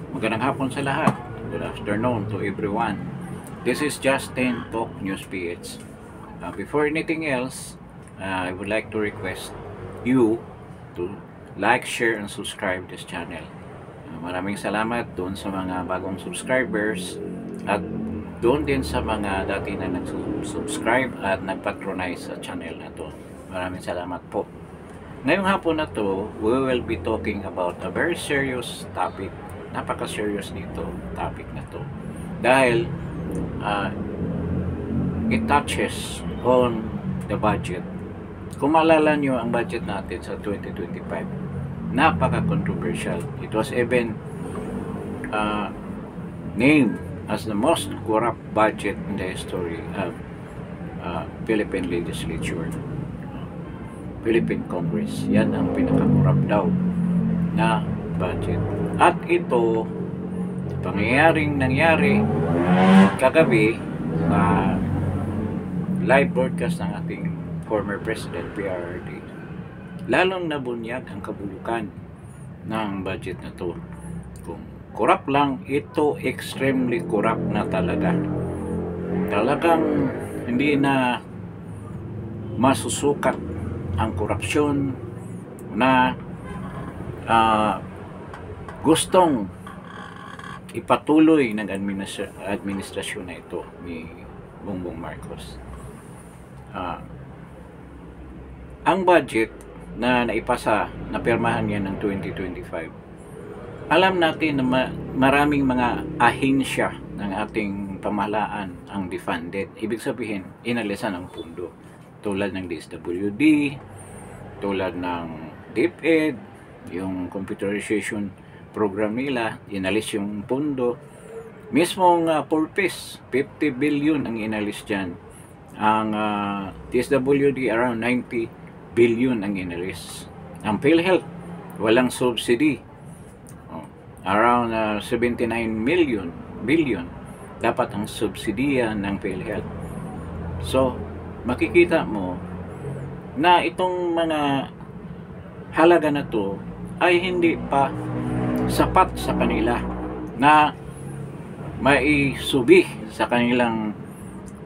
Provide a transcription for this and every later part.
Magandang hapon sa lahat. Good afternoon to everyone. This is Justin Talk News PH. Before anything else, I would like to request you to like, share, and subscribe this channel. Maraming salamat doon sa mga bagong subscribers at doon din sa mga dati na nag-subscribe at nag-patronize sa channel na to. Maraming salamat po. Ngayong hapon na to, we will be talking about a very serious topic. Napaka-serious nito topic na to. Dahil it touches on the budget. Kung maalala nyo ang budget natin sa 2025, napaka-controversial. It was even named as the most corrupt budget in the history of Philippine legislature. Philippine Congress. Yan ang pinaka-corrupt daw na budget. At ito, pangyayaring nangyari kagabi, live broadcast ng ating former President PRRD, lalong nabunyag ang kabulukan ng budget na to. Kung corrupt lang, ito extremely corrupt na talaga. Talagang hindi na masusukat ang korupsyon na gustong ipatuloy ng administrasyon na ito ni Bongbong Marcos. Ang budget na naipasa, napirmahan niya ng 2025, alam natin na maraming mga ahensya ng ating pamahalaan ang defunded. Ibig sabihin, inalisan ang pundo. Tulad ng DSWD, tulad ng DepEd, yung computerization program nila, inalis yung pundo. Mismong purpose, 50 billion ang inalis dyan. Ang DSWD, around 90 billion ang inalis. Ang PhilHealth, walang subsidy. Around 79 billion dapat ang subsidiya ng PhilHealth. So, makikita mo na itong mga halaga na to ay hindi pa sapat sa kanila na maisubi sa kanilang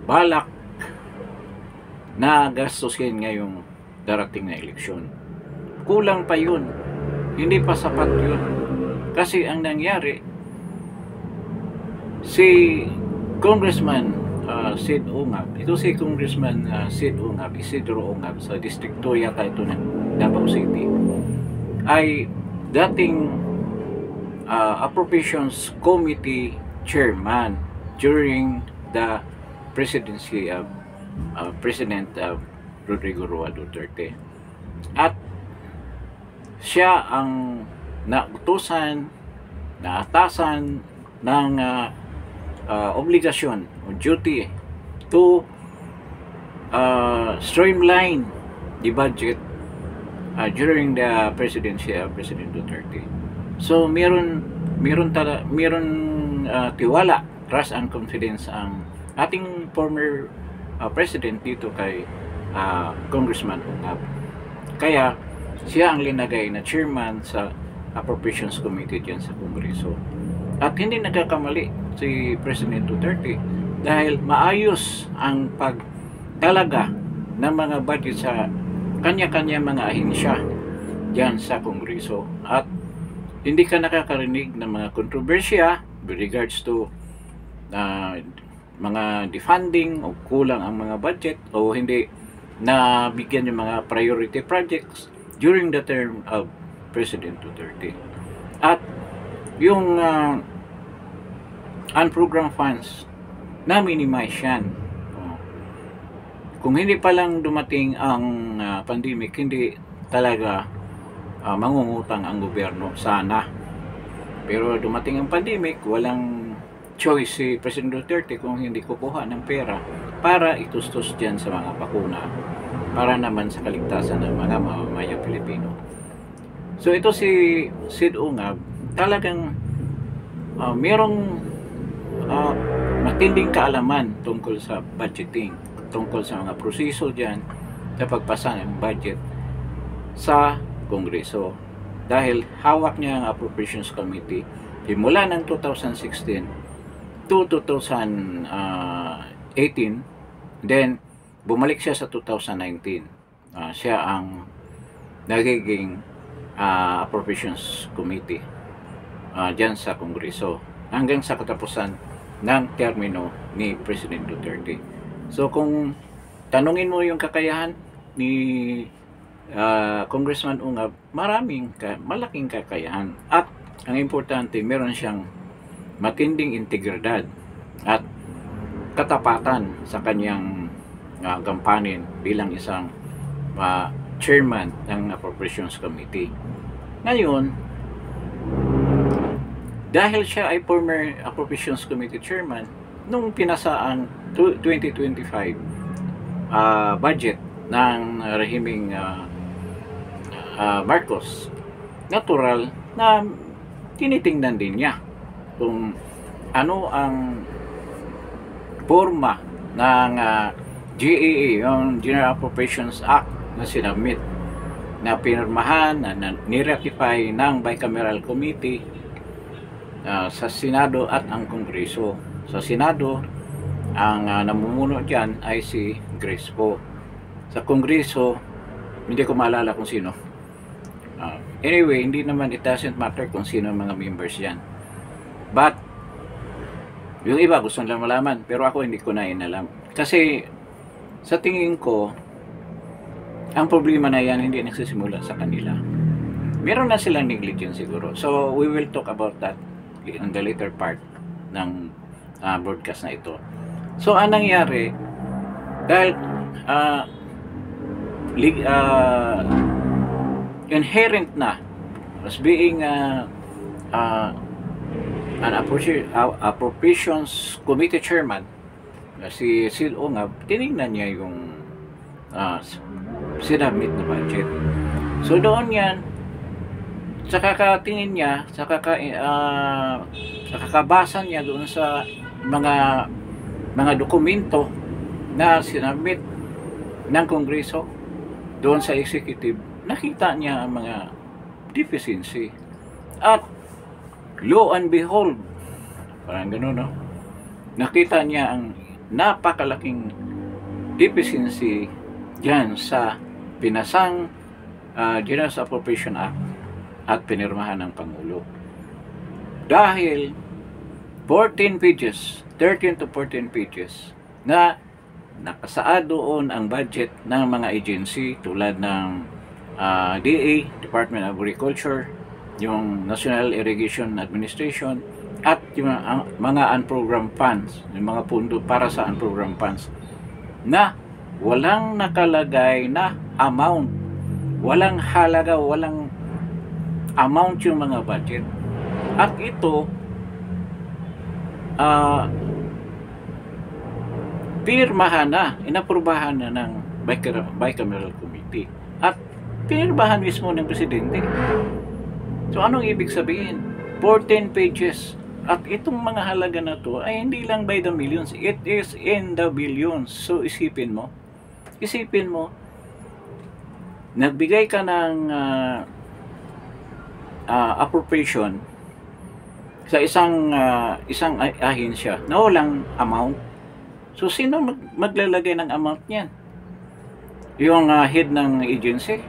balak na gastusin ngayong darating na eleksyon. Kulang pa yun. Hindi pa sapat yun. Kasi ang nangyari, si Congressman Sid Ungab, ito si Congressman Sid Ungab, Isidro Ungab, sa distrito yata ito ng Davao City, ay dating Appropriations Committee Chairman during the presidency of President Rodrigo Roa Duterte. At siya ang nautusan, naatasan ng obligasyon o duty to streamline the budget during the presidency of President Duterte. So meron tiwala, trust and confidence ang ating former president dito kay Congressman Ungab. Kaya siya ang linagay na chairman sa Appropriations Committee dyan sa Kongreso. At hindi nagkakamali si President Duterte dahil maayos ang pagdalaga ng mga budget sa kanya-kanya mga ahensya dyan sa Kongreso. At hindi ka nakakarinig ng mga kontrobersya with regards to mga defunding o kulang ang mga budget o hindi na bigyan yung mga priority projects during the term of President Duterte. At yung unprogrammed funds, na-minimize yan. Kung hindi pa lang dumating ang pandemic, hindi talaga mangungutang ang gobyerno, sana. Pero dumating ang pandemic, walang choice si President Duterte kung hindi kukuha ng pera para itustos dyan sa mga bakuna, para naman sa kaligtasan ng mga mamamayang Pilipino. So ito si Sid Ungab, talagang merong matinding kaalaman tungkol sa budgeting, tungkol sa mga proseso dyan sa pagpasa ng budget sa Kongreso. Dahil hawak niya ang Appropriations Committee Himula ng 2016 to 2018, then bumalik siya sa 2019. Siya ang nagiging Appropriations Committee dyan sa Kongreso hanggang sa katapusan ng termino ni President Duterte. So kung tanungin mo yung kakayahan ni Congressman Ungab, malaking kakayahan, at ang importante, meron siyang matinding integridad at katapatan sa kanyang gampanin bilang isang chairman ng Appropriations Committee. Ngayon, dahil siya ay former Appropriations Committee Chairman, nung pinasa ang 2025 budget ng rehimeng Marcos, natural na tinitingnan din niya kung ano ang forma ng GAA, yung General Appropriations Act na sinabmit, na pinirmahan, na niratify ng Bicameral Committee sa Senado at ang Kongreso. Sa Senado, ang namumuno dyan ay si Grace Poe. Sa Kongreso, hindi ko maalala kung sino. Anyway, hindi naman, it doesn't matter kung sino ang mga members yan. But, yung iba gusto nila malaman, pero ako hindi ko na inalam. Kasi, sa tingin ko, ang problema na yan hindi nagsisimula sa kanila. Meron na silang negligence siguro. So, we will talk about that in the later part ng broadcast na ito. So, ang nangyari, dahil inherent na as being an Appropriations Committee Chairman, si Sil Ungab, tinignan niya yung sinabmit na budget. So doon yan, sa kakatingin niya, sa kakabasa niya doon sa mga dokumento na sinabmit ng Kongreso doon sa executive, nakita niya ang mga deficiency. At lo and behold, parang gano'n, no? Nakita niya ang napakalaking deficiency dyan sa pinasang General Appropriation Act at pinirmahan ng Pangulo. Dahil 14 pages, 13 to 14 pages na nakasaad doon ang budget ng mga agency tulad ng DA, Department of Agriculture, yung National Irrigation Administration, at yung mga unprogrammed funds, yung mga pundo para sa unprogrammed funds, na walang nakalagay na amount, walang halaga, walang amount yung mga budget. At ito pinirmahan na, inaprubahan na ng Bicameral Committee at pinirmahan mismo ng Presidente. So anong ibig sabihin? 14 pages. At itong mga halaga na to ay hindi lang by the millions, it is in the billions. So isipin mo, nagbigay ka ng appropriation sa isang ahensya na walang amount. So sino maglalagay ng amount niyan? Yung head ng agency?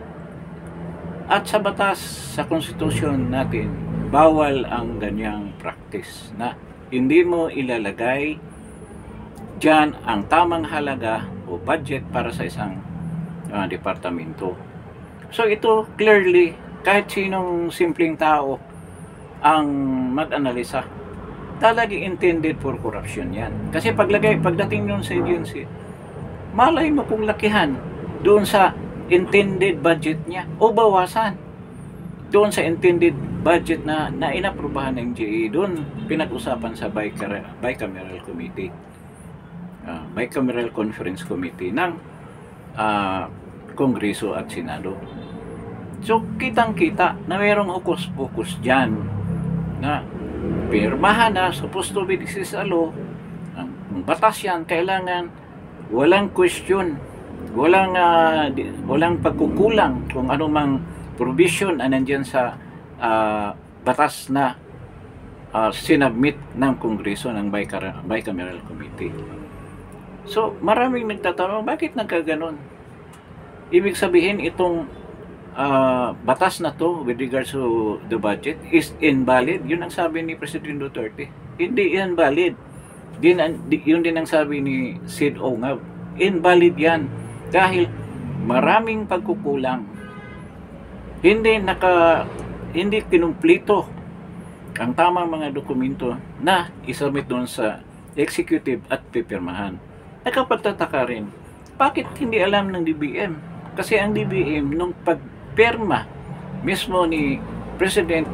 At sa batas, sa konstitusyon natin, bawal ang ganyang practice na hindi mo ilalagay dyan ang tamang halaga o budget para sa isang departamento. So ito clearly, kahit sinong simpleng tao ang mag-analisa, talagang intended for corruption yan. Kasi pagdating nun sa agency, malay mo kung lakihan doon sa intended budget niya o bawasan doon sa intended budget na inaprubahan ng GA. Doon pinag-usapan sa Bicameral Committee, Bicameral Conference Committee ng Kongreso at Senado. So kitang-kita na mayroong ukus-ukus dyan na pirmahan na, supposed to be this is a law, ang batas yan, kailangan walang question, walang pagkukulang kung anumang provision na nandyan sa batas na sinubmit ng Kongreso ng Bicameral Committee. So, maraming nagtatanong, bakit nagkaganon? Ibig sabihin, itong batas na to with regards to the budget is invalid. Yun ang sabi ni President Duterte. Hindi invalid. Yun din ang sabi ni Sid Ongab. Invalid yan. Dahil maraming pagkukulang. Hindi kinumplito ang tamang mga dokumento na isubmit doon sa executive at pipirmahan. Nakapagtataka rin, bakit hindi alam ng DBM? Kasi ang DBM, nung pagpirma mismo ni President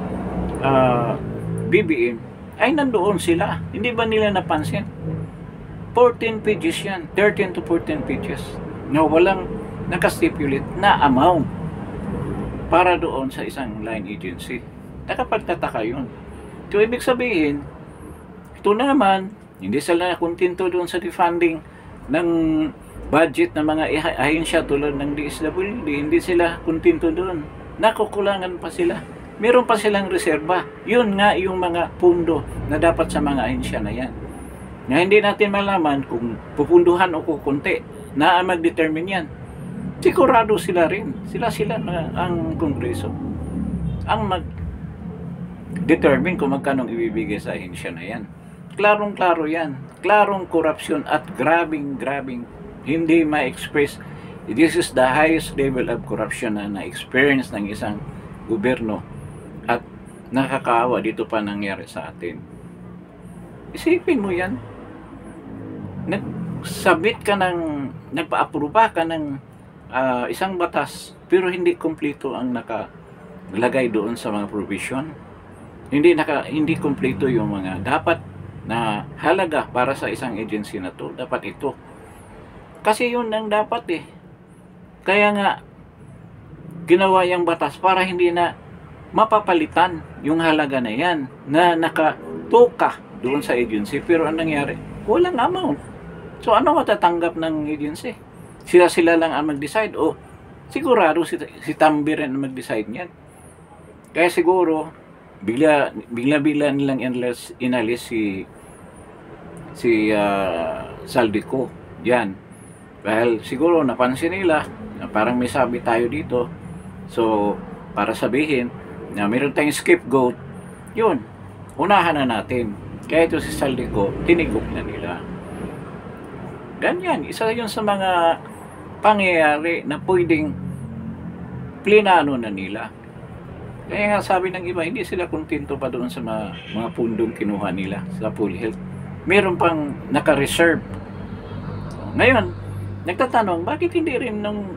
BBM, ay nandoon sila. Hindi ba nila napansin? 14 pages yan, 13 to 14 pages, na walang nakastipulate na amount para doon sa isang line agency. Nakapagtataka yun. So, ibig sabihin, ito na naman, hindi sila nakontento doon sa defunding ng budget ng mga ahensya tulad ng DSWD. Hindi sila kontento doon. Nakukulangan pa sila. Meron pa silang reserba. Yun nga yung mga pundo na dapat sa mga ahensya na yan. Na hindi natin malaman kung pupunduhan o kukunti na mag-determine yan. Sigurado sila rin. Sila na ang Kongreso ang mag-determine kung magkano ibibigay sa ahensya na yan. Klarong-klaro yan. Klarong korupsyon at grabing hindi ma-express. This is the highest level of corruption na na-experience ng isang gobyerno at nakakaawa dito pa nangyari sa atin. Isipin mo yan. Nagsabit ka ng, nagpa-aproba ka ng isang batas pero hindi kompleto ang nakalagay doon sa mga provision. Hindi kompleto yung mga dapat na halaga para sa isang agency na to. Dapat ito. Kasi yun ang dapat eh. Kaya nga ginawa yung batas para hindi na mapapalitan yung halaga na yan na nakatuka doon sa agency. Pero ang nangyari, walang amount. So ano matatanggap ng agency? Sila lang ang mag-decide o sigurado si Tambi rin ang mag-decide niyan. Kaya siguro bigla nilang inalis si Saldico diyan. Dahil siguro napansin nila na parang may sabi tayo dito. So para sabihin na meron tayong scapegoat, yun, unahan na natin. Kaya ito si Saldico, tinigok na nila. Ganyan, isa yun sa mga pangyayari na pwedeng plinano na nila. Kaya nga sabi ng iba, hindi sila kontento pa doon sa mga pundong kinuha nila sa PhilHealth. Meron pang naka-reserve. Ngayon, nagtatanong, bakit hindi rin nung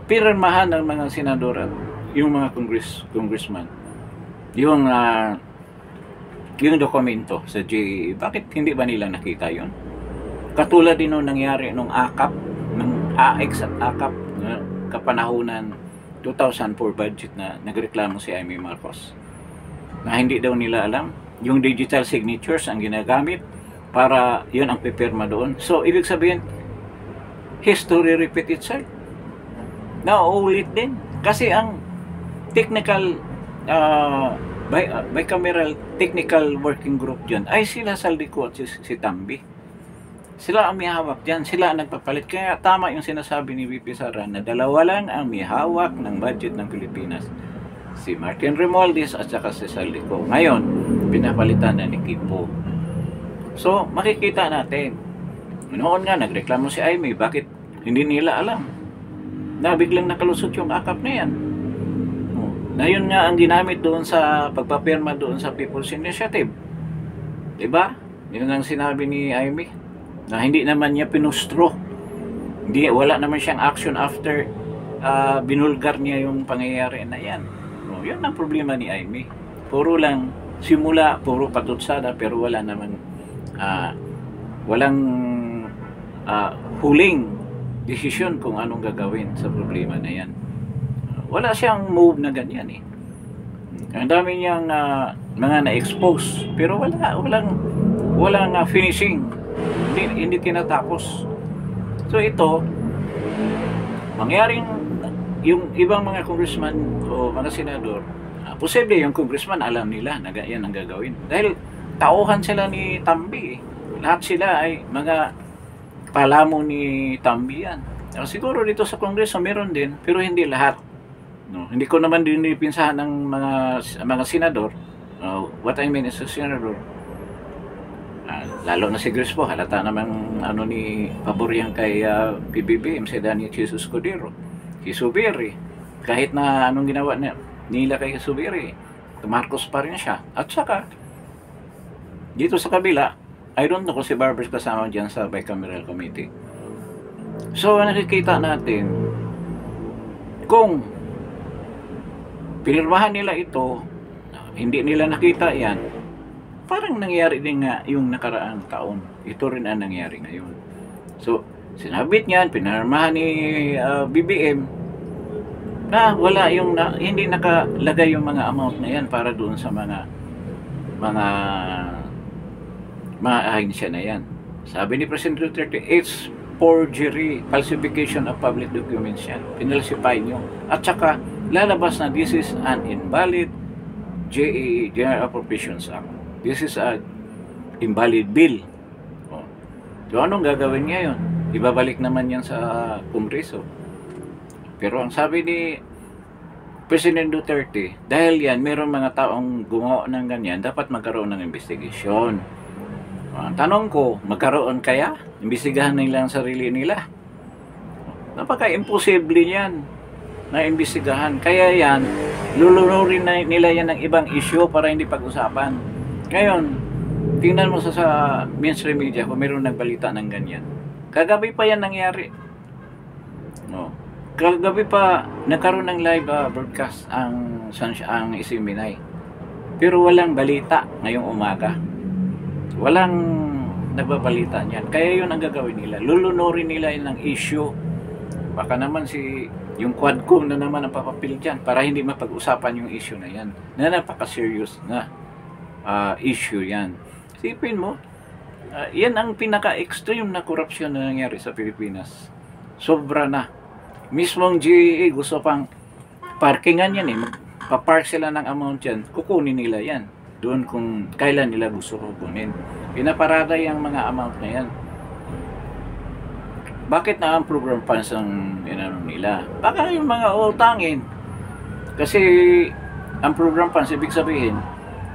pirmahan ng mga senador at yung mga congressman yung dokumento sa GAA, bakit hindi ba nila nakita yon? Katulad din nung nangyari nung AKAP, ng AX at AKAP kapanahunan 2004 budget na nagreklamo si Amy Marcos na hindi daw nila alam yung digital signatures ang ginagamit para yun ang pipirma doon. So ibig sabihin, history repeat itself. Nauulit din kasi ang technical bicameral technical working group dyan ay sila Saldico at si Tambi. Sila ang may hawak dyan, sila ang nagpapalit. Kaya tama yung sinasabi ni VP Sara na dalawa lang ang may hawak ng budget ng Pilipinas, si Martin Romualdez at saka si Saldico. Ngayon pinapalitan na ni Kipo. So makikita natin, noon nga nagreklamo si Amy, bakit hindi nila alam na biglang nakalusot yung AKAP na yan. Na yun nga ang ginamit doon sa pagpapirma doon sa People's Initiative. Diba? Yun ang sinabi ni Amy, na hindi naman niya pinustro. Wala naman siyang action after binulgar niya yung pangyayari na yan. Yun ang problema ni Amy. Puro lang simula, puro patutsada, pero wala naman walang huling desisyon kung anong gagawin sa problema na yan. Wala siyang move na ganyan eh. Ang dami niyang mga na-expose, pero walang finishing. Hindi tinatapos. So ito, mangyaring yung ibang mga congressman o mga senador, Posible yung congressman alam nila na yan ang gagawin. Dahil tauhan sila ni Tambi. Lahat sila ay mga palamo ni Tambi yan. Siguro dito sa Kongreso meron din, pero hindi lahat. No, hindi ko naman din pinsahan ng mga senador. What I mean is a senador. Lalo na si Grispo, halata namang ano ni pabor yan kay PBBM, si Daniel Jesus Codero. Si Subiri, kahit na anong ginawa nila kay Subiri, Marcos pa rin siya. At saka, dito sa kabila, I don't know kung si Barbers kasama dyan sa bicameral committee. So, nakikita natin, kung pinirmahan nila ito, hindi nila nakita yan, parang nangyari din nga yung nakaraang taon. Ito rin ang nangyari ngayon. So, sinabit niyan, pinirmahan ni BBM, na wala yung, hindi nakalagay yung mga amount na yan para doon sa mga ahensya na yan. Sabi ni President Duterte, it's forgery, falsification of public documents yan. Pinalsify nyo. At saka, lalabas na this is an invalid GAA, General Appropriations Act. This is a invalid bill. So, anong gagawin ngayon? Ibabalik naman yan sa Kongreso. Pero ang sabi ni President Duterte, dahil yan, mayroong mga taong gumawa ng ganyan, dapat magkaroon ng investigation. Ang tanong ko, magkaroon kaya? Imbestigahan nila ang sarili nila. Napaka-imposible yan na imbestigahan. Kaya yan, lulunurin na nila yan ng ibang issue para hindi pag-usapan. Ngayon, tingnan mo sa mainstream media kung mayroong nagbalita ng ganyan. Kagabi pa yan nangyari. No. Kagabi pa nagkaroon ng live broadcast ang Isiminay. Pero walang balita ngayong umaga. Walang nagbabalita niyan. Kaya yun ang gagawin nila. Lulunurin nila yun ng issue. Baka naman yung Quadcom na naman ang papapil dyan para hindi mapag-usapan yung issue na yan. Na napaka-serious na issue yan. Sipin mo, yan ang pinaka-extreme na korupsyon na nangyari sa Pilipinas. Sobra na. Mismong GAA gusto pang parkingan yan eh. Papark sila ng amount yan. Kukunin nila yan. Doon kung kailan nila gusto kukunin. Pinaparada yung mga amount na yan. Bakit na ang program funds ang inano nila? Baka yung mga utangin. Kasi ang program funds, ibig sabihin,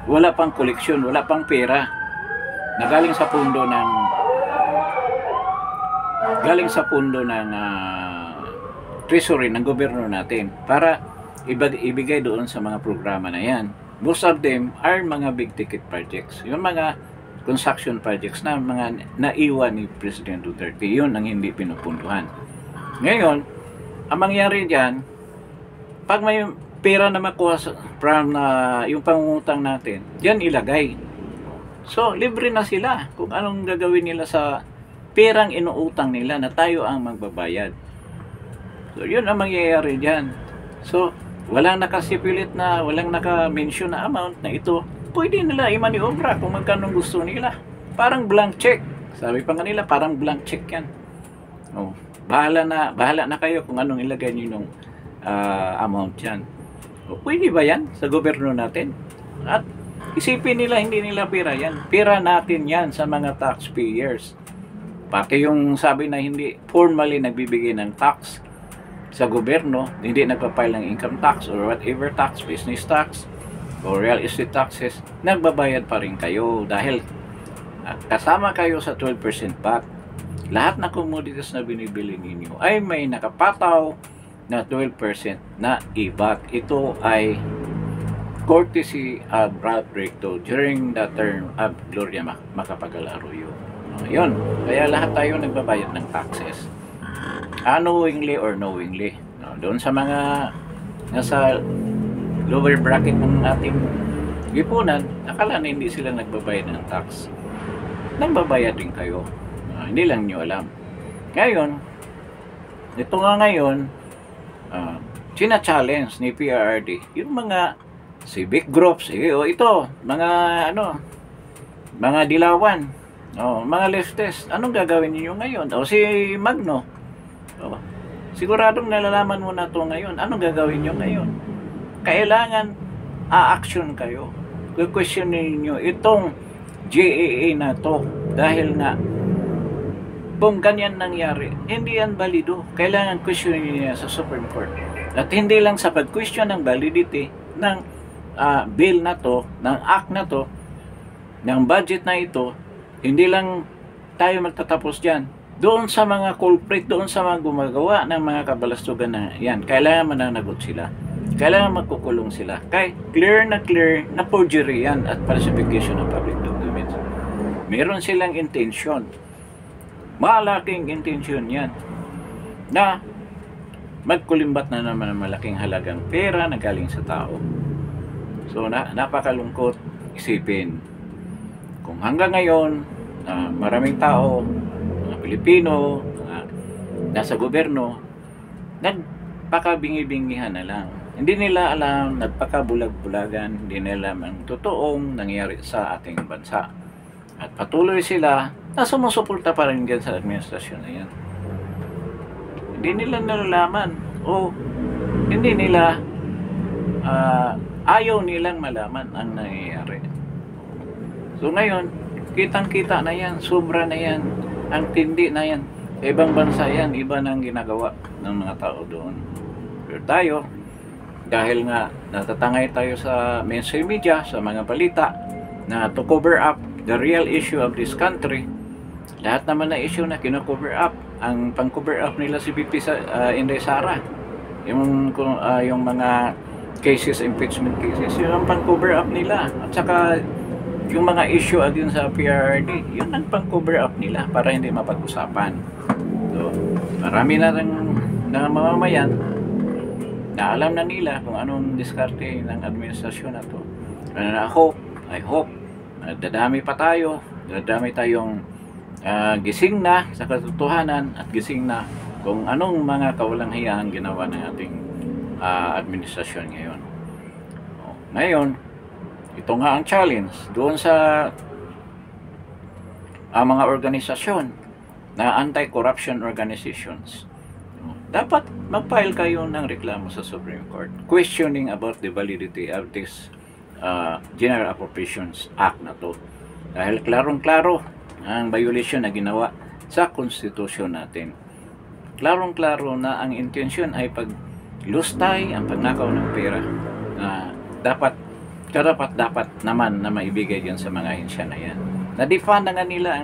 wala pang koleksyon, wala pang pera. Nagaling sa pundo ng treasury ng gobyerno natin para ibigay doon sa mga programa na yan. Most of them are mga big ticket projects. Yung mga construction projects na mga naiwan ni President Duterte, yun ang hindi pinupunduhan. Ngayon, ang mangyari dyan, pag may pera na makuha from yung pangungutang natin, dyan ilagay. So, libre na sila kung anong gagawin nila sa perang inuutang nila na tayo ang magbabayad. So, yun ang mangyayari dyan. So, walang nakasipilit na, walang naka-mention na amount na ito, pwede nila imaniobra kung magkano gusto nila. Parang blank check. Sabi pa nga nila, parang blank check yan. Oh, bahala na kayo kung anong ilagay nyo yung amount yan. Oh, pwede ba yan sa gobyerno natin? At isipin nila, hindi nila pera yan. Pera natin yan sa mga taxpayers. Pati yung sabi na hindi formally nagbibigay ng tax sa gobyerno, hindi nagpa-file ng income tax or whatever tax, business tax, o real estate taxes, nagbabayad pa rin kayo dahil kasama kayo sa 12% VAT. Lahat na commodities na binibili ninyo ay may nakapataw na 12% na VAT. Ito ay courtesy of Ralph Recto during the term of Gloria Macapagal Arroyo. Yun, kaya lahat tayo nagbabayad ng taxes. Unknowingly or knowingly. Doon sa mga nasa lower bracket ng ating lipunan, akala na hindi sila nagbabayad ng tax. Nagbabayad din kayo. Hindi lang nyo alam. Ngayon, ito nga ngayon, china-challenge ni PRRD yung mga civic groups, ito, mga dilawan, mga leftist, anong gagawin niyo ngayon? Si Magno, siguradong nalalaman mo na to ngayon. Anong gagawin nyo ngayon? Kailangan a-action kayo. Questionin niyo itong GAA na to dahil nga kung ganyan nangyari, hindi yan valido. Kailangan questionin niya sa Supreme Court. At hindi lang sa pag-question ng validity ng bill na to, ng act na to, ng budget na ito, hindi lang tayo magtatapos dyan. Doon sa mga culprit, doon sa mga gumagawa ng mga kabalastugan na yan, kailangan mananagot sila. Kailangan magkukulong sila. Kaya clear na forgery yan at falsification ng public documents. Meron silang intention. Malaking intention yan na magkulimbat na naman ng malaking halagang pera na galing sa tao. So napakalungkot isipin kung hanggang ngayon maraming tao, mga Pilipino, nasa gobyerno, nagpakabingi-bingihan na lang. Hindi nila alam, nagpakabulag-bulagan, hindi nila alam ang totoong nangyari sa ating bansa. At patuloy sila na sumusuporta pa rin dyan sa administrasyon na yan. Hindi nila nalalaman o hindi nila ayaw nilang malaman ang nangyayari. So ngayon, kitang-kita na yan, sobra na yan, ang tindi na yan. Ibang bansa yan, iba nang ginagawa ng mga tao doon. Pero tayo, dahil nga natatangay tayo sa mainstream media, sa mga balita, na to cover up the real issue of this country, lahat naman na issue na kino-cover up. Ang pang-cover up nila si BP Inday Sara, yung mga cases, impeachment cases, yun ang pang-cover up nila. At saka yung mga issue against sa PRRD, yun ang pang-cover up nila para hindi mapag-usapan. So, marami na rin na mamamayan na alam na nila kung anong diskarte ng administrasyon na to. And I hope dadami pa tayo, dadami tayong gising na sa katotohanan at gising na kung anong mga kawalang hiyang ginawa ng ating administrasyon ngayon. Ngayon, ito nga ang challenge doon sa mga organisasyon na anti-corruption organizations. Dapat mag-file kayo ng reklamo sa Supreme Court questioning about the validity of this General Appropriations Act na to. Dahil klarong-klaro ang violation na ginawa sa konstitusyon natin. Klarong-klaro na ang intensyon ay paglustay, ang pagnakaw ng pera na dapat naman na maibigay yan sa mga ahensya na yan. Na-defund na nga nila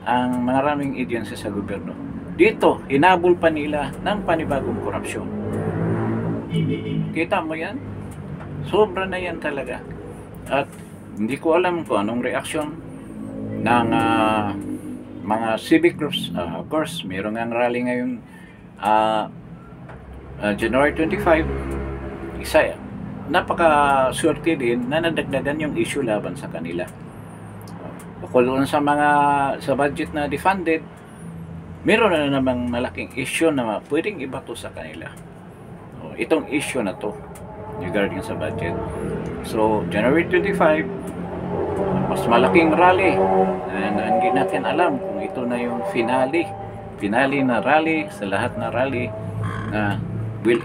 ang maraming agency sa gobyerno. Dito, hinabol pa nila ng panibagong korupsyon. Kita mo yan? Sobra na yan talaga. At hindi ko alam kung anong reaksyon ng mga civic groups. Of course, mayroong ang rally ngayon January 25. Isa, napaka-swerte din na nadagdagan yung issue laban sa kanila. Bukod sa budget na defunded, meron na namang malaking issue na pwedeng ibato sa kanila. Itong issue na to regarding sa budget. So, January 25, mas malaking rally. Hindi natin alam kung ito na yung finale na rally sa lahat na rally na will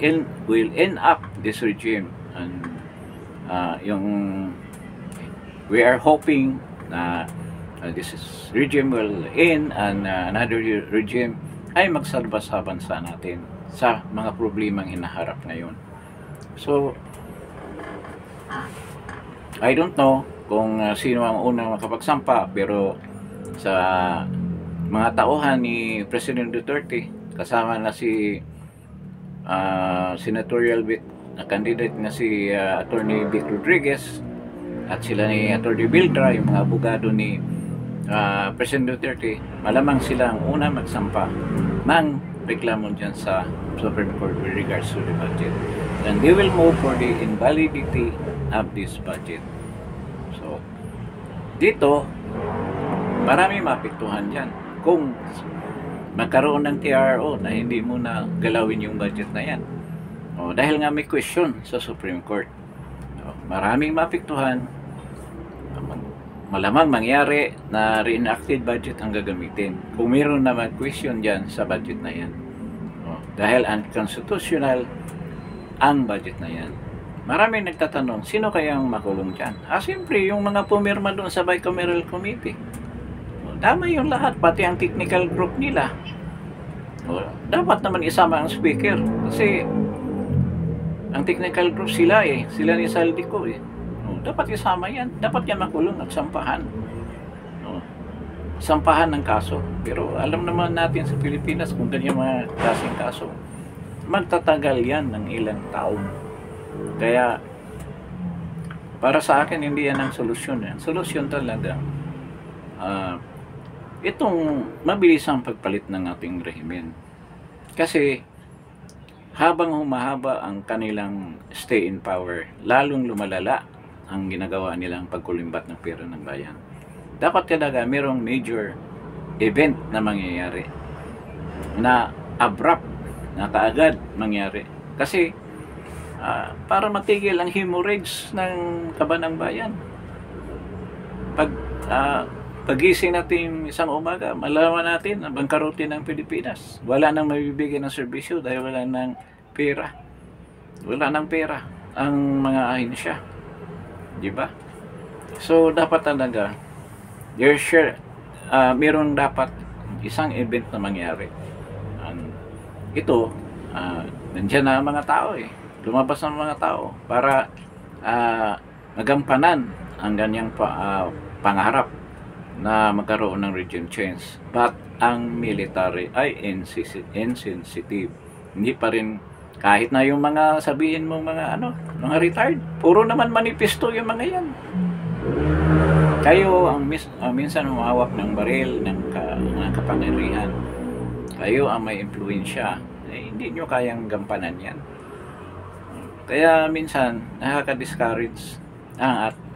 end up this regime. And we are hoping na this regime will end and another regime ay magsalba sa bansa natin sa mga problemang hinaharap ngayon. So, I don't know kung sino ang unang makapagsampa, pero sa mga tauhan ni President Duterte, kasama na si senatorial na candidate na si Attorney Vic Rodriguez at sila ni Attorney Bildra, yung mga abogado ni President Duterte, malamang sila ang una magsampa ng reklamo dyan sa Supreme Court with regards to the budget. And they will move for the invalidity of this budget. So, dito, marami mapiktuhan dyan. Kung magkaroon ng TRO na hindi mo na galawin yung budget na yan. Dahil nga may question sa Supreme Court. Maraming mapiktuhan. Malamang mangyari na reenacted budget ang gagamitin kung mayroon na mag-question dyan sa budget na yan. Dahil unconstitutional ang budget na yan. Marami nagtatanong, sino kayang makulong dyan? Siyempre, yung mga pumirma doon sa Bicameral Committee. Tama yung lahat, pati ang technical group nila. Dapat naman isama ang speaker. Kasi, ang technical group sila sila ni Saldico dapat isama yan. Dapat yan makulong at sampahan. Sampahan ng kaso. Pero alam naman natin sa Pilipinas kung ganyan mga klaseng kaso, magtatagal yan ng ilang taon. Kaya para sa akin hindi yan ang solusyon. Ang solusyon talaga itong mabilisang pagpalit ng ating rehimen. Kasi habang humahaba ang kanilang stay in power, lalong lumalala ang ginagawa nilang pagkulimbat ng pera ng bayan. Dapat talaga mayroong major event na mangyayari na abrupt, na kaagad mangyari. Kasi para matigil ang hemorrhage ng kaban ng bayan. Pagising natin isang umaga, malaman natin ang bangkarote ng Pilipinas. Wala nang mabibigay ng serbisyo dahil wala nang pera. Wala nang pera ang mga ahensya. Di ba? So, dapat talaga meron dapat isang event na mangyari. Ito, nandiyan na ang mga tao lumabas ang mga tao para magampanan ang ganyang pangarap na magkaroon ng regime change. But ang military ay insensitive. Hindi pa rin, kahit na yung mga sabihin mo mga retired, puro naman manifesto yung mga yan. Kayo ang minsan humawak ng baril ng kapangyarihan. Kayo ang may impluwensya. Hindi nyo kayang gampanan yan. Kaya minsan nakaka-discourage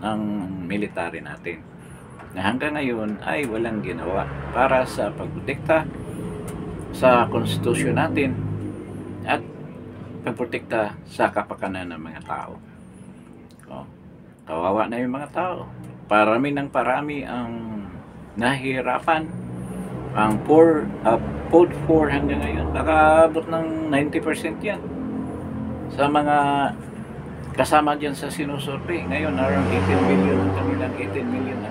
ang military natin na hanggang ngayon ay walang ginawa para sa pagprotekta sa konstitusyon natin at pagprotekta sa kapakanan ng mga tao. Kawawa na yung mga tao. Parami ang nahihirapan. Ang Code 4 hanggang ngayon, nakaabot ng 90% yan. Sa mga kasama dyan sa sinusurvey, ngayon around 18 million ang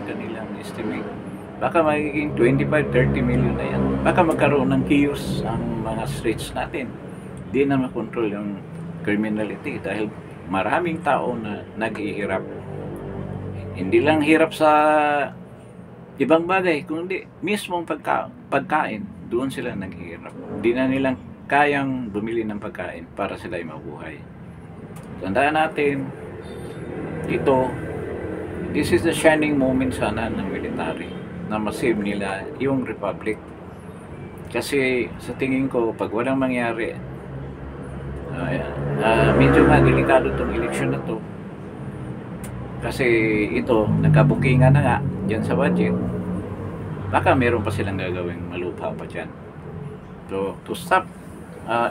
kanilang estimate. Baka magiging 25-30 million na yan. Baka magkaroon ng chaos ang mga streets natin. Di na makontrol yung criminality dahil maraming tao na naghihirap. Hindi lang hirap sa ibang bagay, kundi mismong pagkain, doon sila naghihirap. Di na nilang kayang bumili ng pagkain para sila ay mabuhay. Tandaan natin, this is the shining moment sana ng military na masave nila yung republic. Kasi sa tingin ko, pag walang mangyari, medyo delikado itong eleksyon na to. Kasi ito, nagkabukingan na nga dyan sa budget. Baka meron pa silang gagawing malupa pa dyan. So, to stop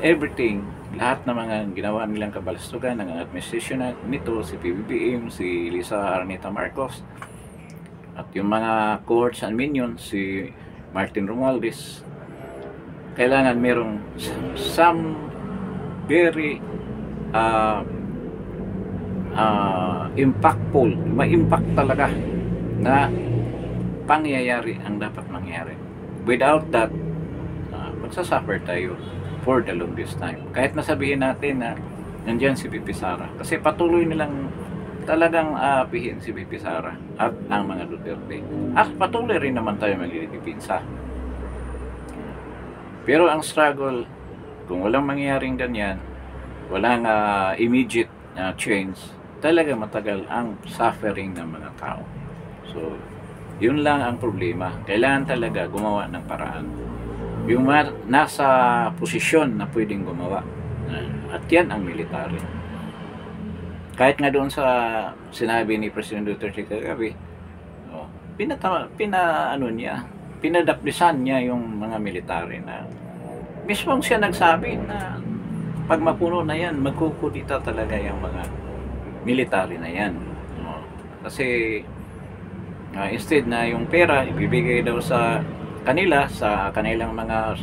everything, lahat ng mga ginawa nilang kabalastugan ng administration nito, si PBBM, si Lisa Araneta Marcos, at yung mga cohorts and minions, si Martin Romualdez, kailangan merong some very impactful, may impact talaga na pangyayari ang dapat mangyari. Without that, magsasuffer tayo for the longest time. Kahit nasabihin natin na nandiyan si VP Sara, kasi patuloy nilang talagang aapihin si VP Sara at ang mga Duterte. At patuloy rin naman tayo maglilipinsa. Pero ang struggle, kung walang mangyayaring ganyan, walang immediate change, talaga matagal ang suffering ng mga tao. So, yun lang ang problema. Kailangan talaga gumawa ng paraan. Yung nasa posisyon na pwedeng gumawa. At yan ang military. Kahit nga doon sa sinabi ni President Duterte kagabi, pinadapdisan niya yung mga military na mismong siya nagsabi na pag mapuno na yan, magkukudita talaga yung mga military na yan. Kasi instead na yung pera ibibigay daw sa kanila, sa kanilang mga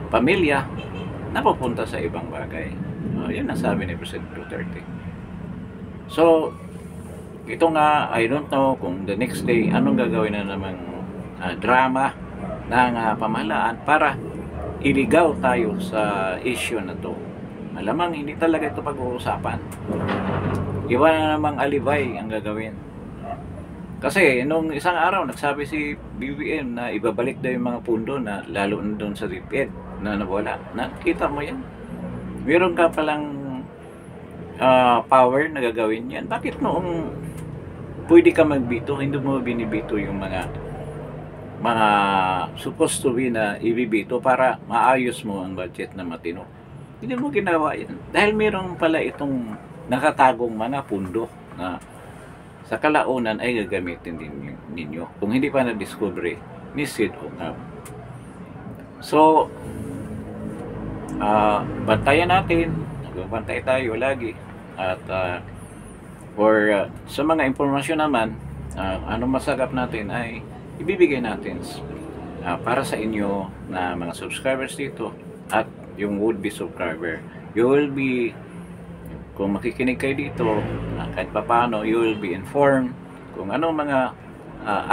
pamilya, napupunta sa ibang bagay. Yun ang sabi ni President Duterte. So, ito nga, I don't know kung the next day, anong gagawin na namang drama ng pamahalaan para iligaw tayo sa issue na to. Malamang hindi talaga ito pag-uusapan. Iwan na namang alibay ang gagawin. Kasi nung isang araw nagsabi si BBM na ibabalik daw yung mga pundo na lalo na doon sa DepEd na nawala. Nakita mo yan? Meron ka palang power na gagawin yan. Bakit noong pwede ka magbito, hindi mo binibito yung mga supposed to be na ibibito para maayos mo ang budget na matino? Hindi mo ginawa yan. Dahil meron pala itong nakatagong mga pundo na sa kalaunan ay gagamitin din ninyo. Kung hindi pa na-discover ni Sid Ongab. So, bantayan natin. Magbantay tayo lagi. At sa mga impormasyon naman, anong masagap natin ay ibibigay natin para sa inyo na mga subscribers dito at yung would-be subscriber. You will be, kung makikinig kayo dito, kahit papaano, you will be informed kung anong mga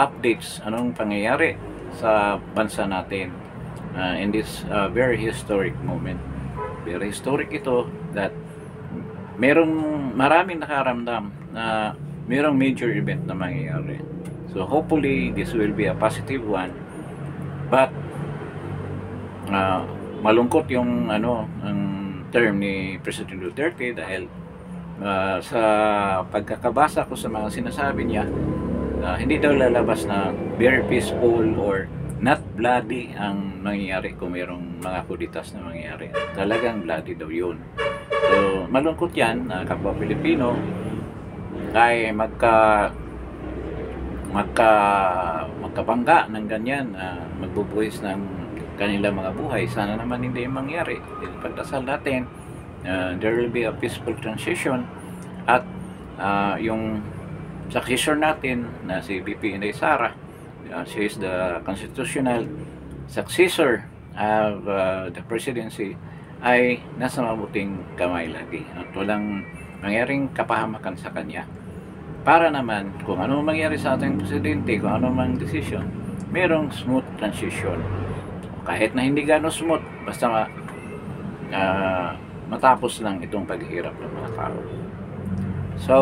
updates, anong pangyayari sa bansa natin in this very historic moment. Very historic ito that maraming nakaramdam na merong major event na mangyayari. So hopefully this will be a positive one, but malungkot yung ang term ni President Duterte dahil sa pagkakabasa ko sa mga sinasabi niya, hindi daw lalabas na very peaceful or not bloody ang mangyayari kung mayroong mga kuditas na mangyayari. Talagang bloody daw yun. So malungkot yan, kapwa Pilipino ay magkabangga ng ganyan, magbubuhis ng kanilang mga buhay. Sana naman hindi mangyari. Pagdasal natin, there will be a peaceful transition at yung successor natin na si VP Inday Sara, she is the constitutional successor of the presidency, ay nasa mabuting kamay lagi at walang mangyaring kapahamakan sa kanya. Para naman kung ano mangyari sa ating presidente, kung ano mang decision, merong smooth transition. Kahit na hindi gano'n smooth, basta matapos lang itong paghihirap ng mga tao. So,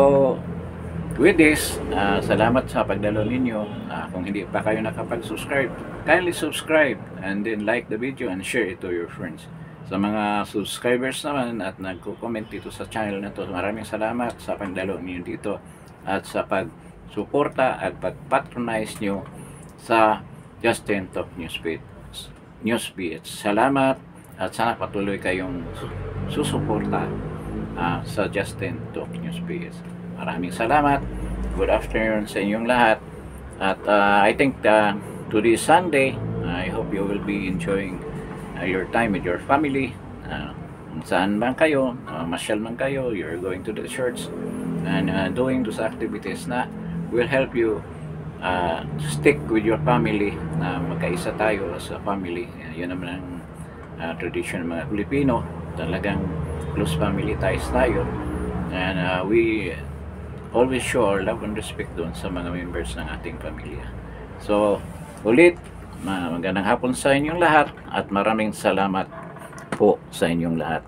with this, salamat sa pagdalo ninyo. Kung hindi pa kayo nakapag-subscribe, kindly subscribe and then like the video and share it to your friends. Sa mga subscribers naman at nagko-comment dito sa channel na to, maraming salamat sa pagdalo ninyo dito at sa pag-suporta at pag-patronize nyo sa Justin Talk Newsbeats. Salamat at sana patuloy kayong susuporta sa Justin Talk Newsbeats. Maraming salamat. Good afternoon sa inyong lahat. At I think today is Sunday. I hope you will be enjoying your time with your family. Saan man kayo, masyal man kayo, you're going to the church and doing those activities na will help you stick with your family, na magkaisa tayo as a family. Yun naman ang tradition ng mga Pilipino. Talagang close family ties tayo. And we always show our love and respect doon sa mga members ng ating pamilya. So, ulit, magandang hapon sa inyong lahat at maraming salamat po sa inyong lahat.